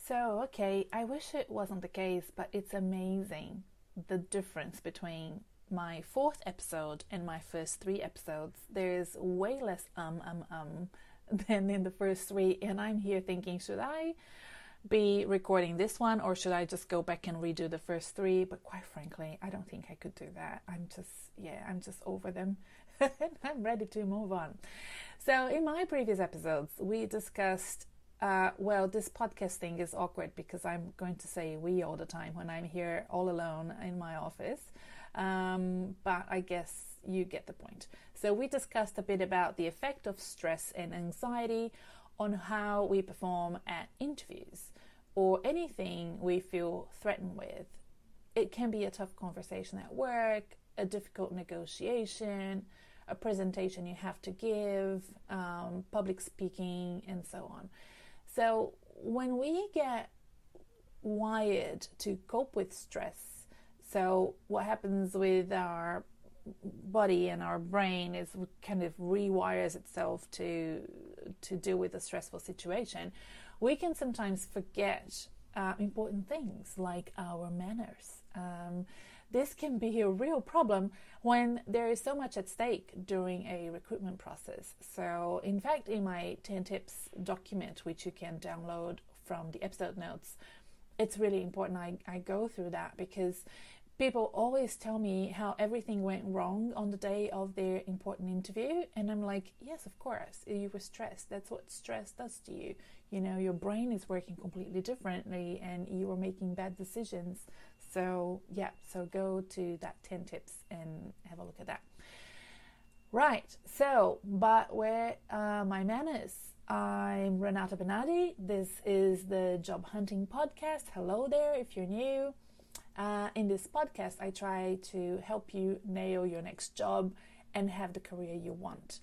So, okay, I wish it wasn't the case, but it's amazing the difference between my fourth episode and my first three episodes. There's way less than in the first three, and I'm here thinking, should I be recording this one or should I just go back and redo the first three? But quite frankly, I don't think I could do that. I'm just over them. I'm ready to move on. So in my previous episodes, we discussed this podcasting is awkward because I'm going to say we all the time when I'm here all alone in my office. But I guess you get the point. So we discussed a bit about the effect of stress and anxiety on how we perform at interviews or anything we feel threatened with. It can be a tough conversation at work, a difficult negotiation, a presentation you have to give, public speaking, and so on. So when we get wired to cope with stress, so what happens with our body and our brain is kind of rewires itself to deal with a stressful situation, we can sometimes forget important things like our manners. This can be a real problem when there is so much at stake during a recruitment process. So in fact, in my 10 tips document, which you can download from the episode notes, it's really important I go through that because people always tell me how everything went wrong on the day of their important interview. And I'm like, yes, of course, you were stressed. That's what stress does to you. You know, your brain is working completely differently and you were making bad decisions. So go to that 10 tips and have a look at that. Right, so, but where my manners? I'm Renata Benadi. This is the Job Hunting Podcast. Hello there if you're new. In this podcast, I try to help you nail your next job and have the career you want.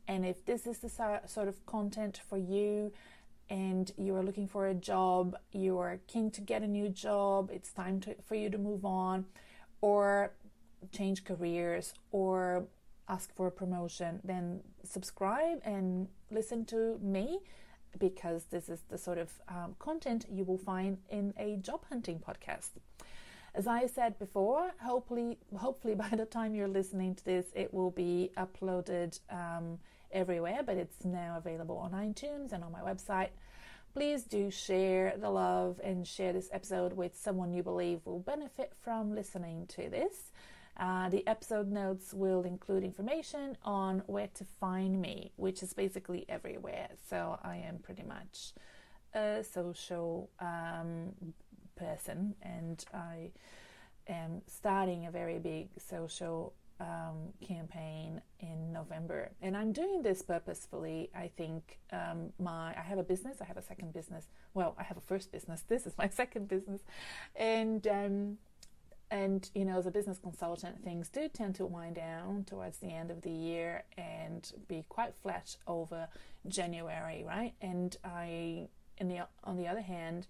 And if this is the sort of content for you and you are looking for a job, you are keen to get a new job, it's time for you to move on or change careers or ask for a promotion, then subscribe and listen to me because this is the sort of content you will find in a job hunting podcast. As I said before, hopefully by the time you're listening to this, it will be uploaded everywhere, but it's now available on iTunes and on my website. Please do share the love and share this episode with someone you believe will benefit from listening to this. The episode notes will include information on where to find me, which is basically everywhere. So I am pretty much a social person, and I am starting a very big social campaign in November, and I'm doing this purposefully. I think I have a business. I have a second business. Well, I have a first business. This is my second business, and you know, as a business consultant, things do tend to wind down towards the end of the year and be quite flat over January, right? And on the other hand,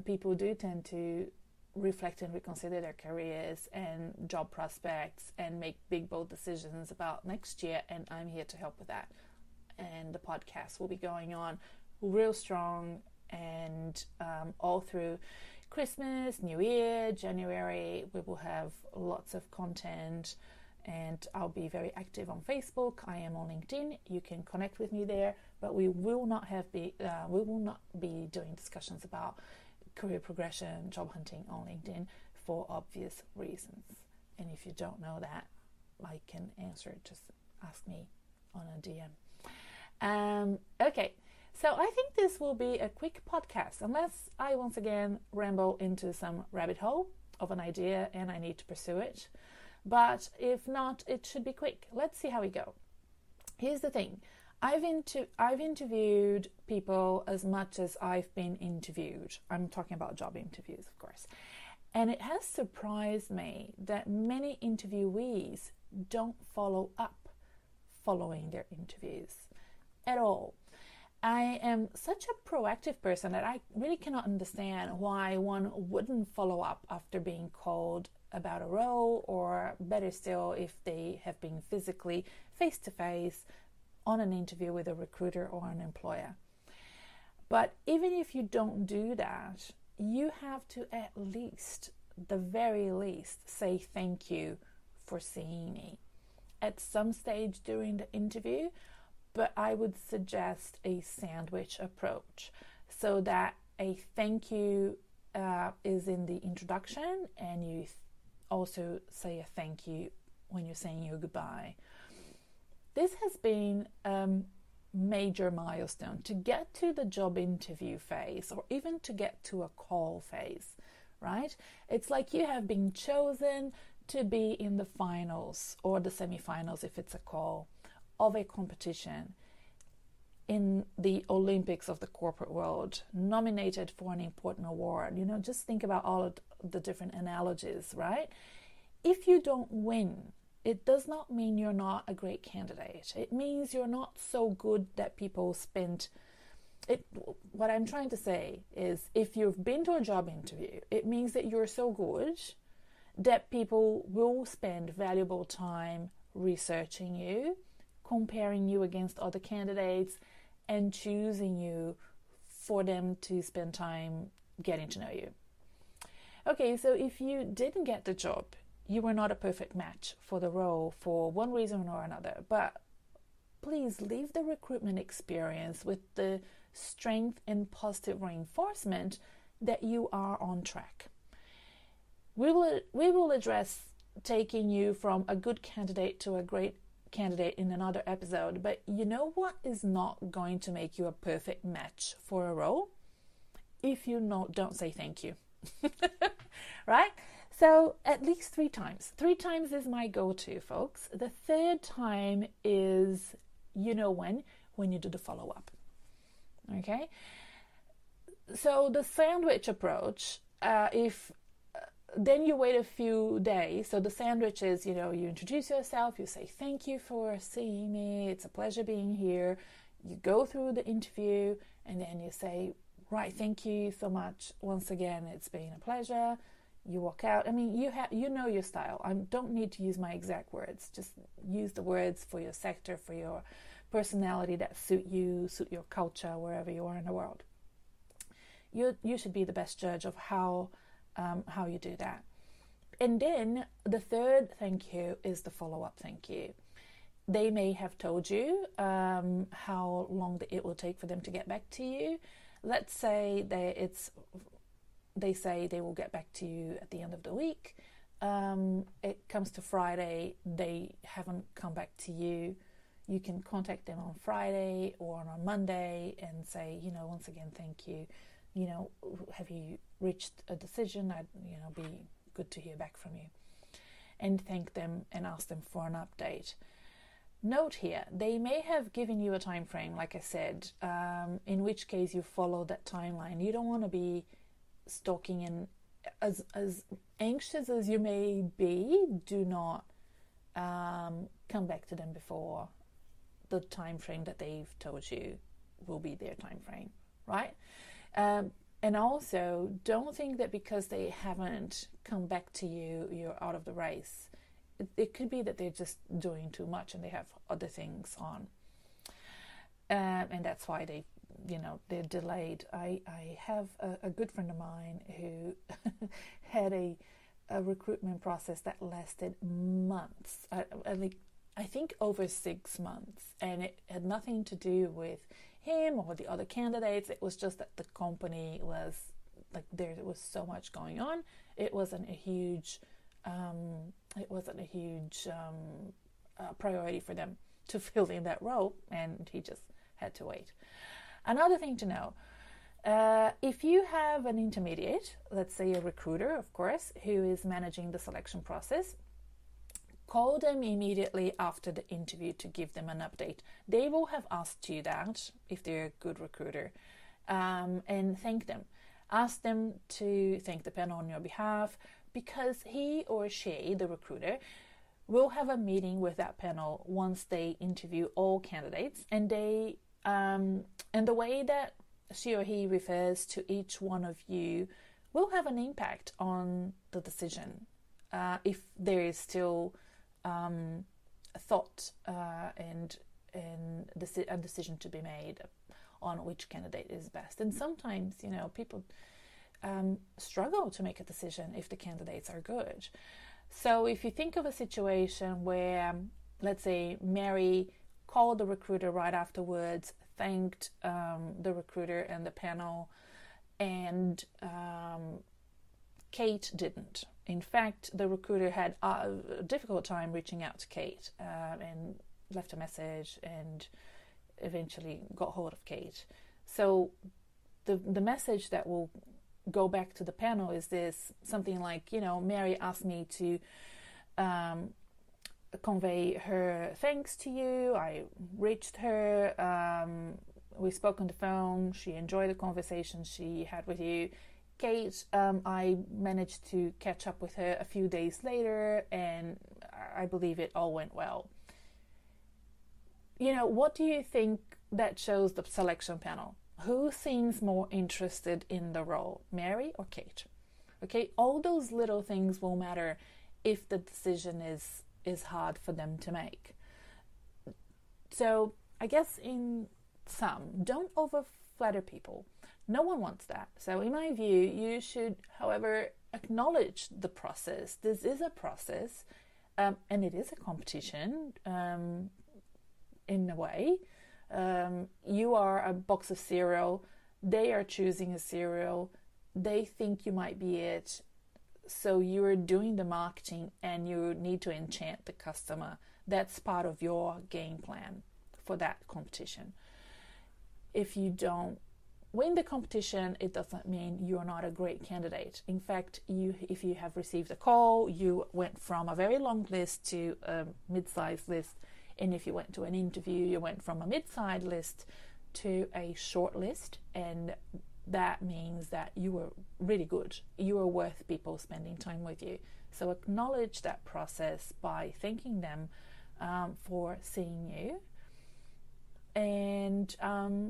people do tend to reflect and reconsider their careers and job prospects and make big, bold decisions about next year, and I'm here to help with that. And the podcast will be going on real strong and all through Christmas, New Year, January. We will have lots of content, and I'll be very active on Facebook. I am on LinkedIn. You can connect with me there, but we will not be doing discussions about career progression, job hunting on LinkedIn for obvious reasons. And if you don't know that, I can answer it. Just ask me on a DM. Okay, so I think this will be a quick podcast, unless I once again ramble into some rabbit hole of an idea and I need to pursue it. But if not, it should be quick. Let's see how we go. Here's the thing. I've interviewed people as much as I've been interviewed. I'm talking about job interviews, of course. And it has surprised me that many interviewees don't follow up following their interviews at all. I am such a proactive person that I really cannot understand why one wouldn't follow up after being called about a role, or better still, if they have been physically face-to-face on an interview with a recruiter or an employer. But even if you don't do that, you have to at least, the very least, say thank you for seeing me at some stage during the interview. But I would suggest a sandwich approach, so that a thank you is in the introduction, and you also say a thank you when you're saying your goodbye. This has been major milestone to get to the job interview phase, or even to get to a call phase, right? It's like you have been chosen to be in the finals or the semifinals, if it's a call, of a competition in the Olympics of the corporate world, nominated for an important award. Just think about all of the different analogies, right? If you don't win, it does not mean you're not a great candidate. It means you're not so good that people spend it. What I'm trying to say is, if you've been to a job interview, it means that you're so good that people will spend valuable time researching you, comparing you against other candidates, and choosing you for them to spend time getting to know you. Okay, so if you didn't get the job, you were not a perfect match for the role for one reason or another, but please leave the recruitment experience with the strength and positive reinforcement that you are on track. We will address taking you from a good candidate to a great candidate in another episode, but you know what is not going to make you a perfect match for a role? If you don't say thank you. Right? So at least 3 times. 3 times is my go-to, folks. The third time is, when you do the follow-up. Okay? So the sandwich approach, then you wait a few days. So the sandwich is, you introduce yourself, you say thank you for seeing me, it's a pleasure being here. You go through the interview, and then you say, right, thank you so much. Once again, it's been a pleasure. You walk out. I mean, you know your style. I don't need to use my exact words. Just use the words for your sector, for your personality that suit you, suit your culture, wherever you are in the world. You should be the best judge of how you do that. And then the third thank you is the follow-up thank you. They may have told you how long it will take for them to get back to you. Let's say they say they will get back to you at the end of the week. It comes to Friday, they haven't come back to you. You can contact them on Friday or on Monday and say, once again, thank you. Have you reached a decision? I'd, be good to hear back from you. And thank them and ask them for an update. Note here, they may have given you a time frame, like I said, in which case you follow that timeline. You don't want to be stalking, and as anxious as you may be, do not come back to them before the time frame that they've told you will be their time frame, right? And also, don't think that because they haven't come back to you, you're out of the race. It could be that they're just doing too much and they have other things on, and that's why they're delayed. I have a good friend of mine who had a recruitment process that lasted months. I think over 6 months, and it had nothing to do with him or the other candidates. It was just that the company was like, there was so much going on. It wasn't a huge priority for them to fill in that role, and he just had to wait. Another thing to know, if you have an intermediate, let's say a recruiter, of course, who is managing the selection process, call them immediately after the interview to give them an update. They will have asked you that if they're a good recruiter, and thank them. Ask them to thank the panel on your behalf, because he or she, the recruiter, will have a meeting with that panel once they interview all candidates, and the way that she or he refers to each one of you will have an impact on the decision. If there is still thought and a decision to be made, on which candidate is best. And sometimes, people struggle to make a decision if the candidates are good. So if you think of a situation where, let's say, Mary called the recruiter right afterwards, thanked the recruiter and the panel, and Kate didn't. In fact, the recruiter had a difficult time reaching out to Kate and left a message and eventually got hold of Kate. So the message that will go back to the panel is this, something like, Mary asked me to convey her thanks to you. I reached her. We spoke on the phone. She enjoyed the conversation she had with you. Kate, I managed to catch up with her a few days later, and I believe it all went well. What do you think that shows the selection panel? Who seems more interested in the role, Mary or Kate? Okay, all those little things will matter if the decision is hard for them to make. So I guess in sum, don't over flatter people. No one wants that. So in my view, you should, however, acknowledge the process. This is a process, and it is a competition in a way. You are a box of cereal. They are choosing a cereal. They think you might be it. So you're doing the marketing and you need to enchant the customer. That's part of your game plan for that competition. If you don't win the competition, it doesn't mean you're not a great candidate. In fact, if you have received a call, you went from a very long list to a mid-sized list. And if you went to an interview, you went from a mid-sized list to a short list. And that means that you were really good. You are worth people spending time with you. So acknowledge that process by thanking them for seeing you. And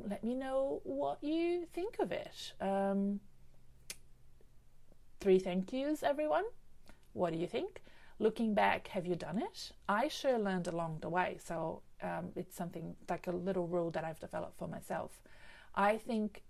let me know what you think of it. 3 thank yous, everyone. What do you think? Looking back, have you done it? I sure learned along the way. So it's something like a little rule that I've developed for myself. I think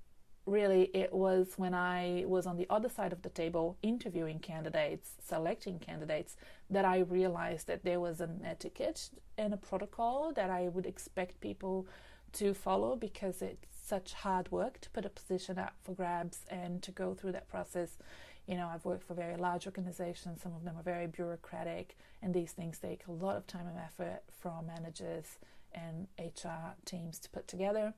really it was when I was on the other side of the table interviewing candidates, selecting candidates, that I realized that there was an etiquette and a protocol that I would expect people to follow, because it's such hard work to put a position up for grabs and to go through that process. I've worked for very large organizations. Some of them are very bureaucratic, and these things take a lot of time and effort from managers and HR teams to put together.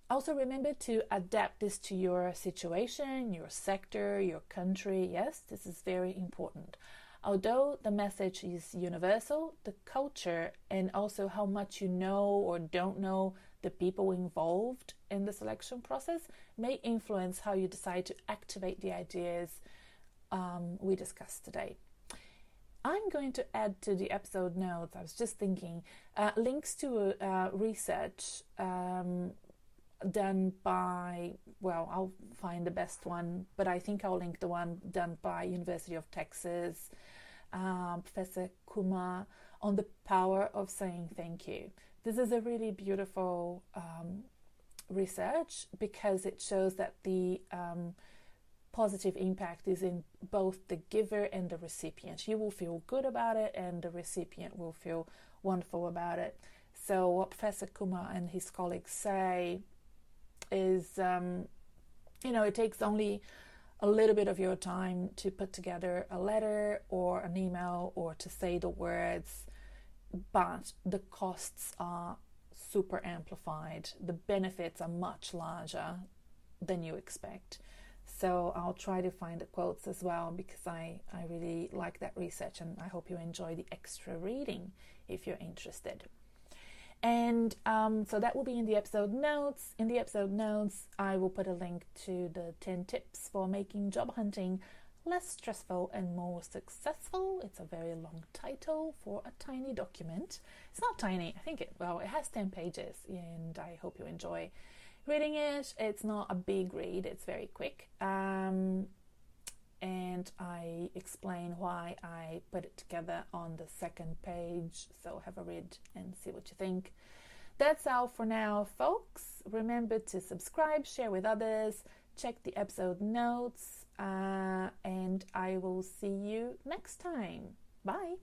Also remember to adapt this to your situation, your sector, your country. Yes, this is very important. Although the message is universal, the culture and also how much you know or don't know the people involved in the selection process may influence how you decide to activate the ideas we discussed today. I'm going to add to the episode notes, I was just thinking, links to research done by, I'll find the best one, but I think I'll link the one done by University of Texas, Professor Kumar, on the power of saying thank you. This is a really beautiful research, because it shows that the positive impact is in both the giver and the recipient. You will feel good about it, and the recipient will feel wonderful about it. So what Professor Kumar and his colleagues say is, it takes only a little bit of your time to put together a letter or an email or to say the words, but the costs are super amplified. The benefits are much larger than you expect. So I'll try to find the quotes as well, because I really like that research, and I hope you enjoy the extra reading if you're interested. And so that will be in the episode notes. In the episode notes, I will put a link to the 10 tips for making job hunting less stressful and more successful. It's a very long title for a tiny document. It's not tiny. I think it has 10 pages, and I hope you enjoy reading it. It's not a big read. It's very quick. And I explain why I put it together on the second page. So have a read and see what you think. That's all for now, folks. Remember to subscribe, share with others, check the episode notes, and I will see you next time. Bye.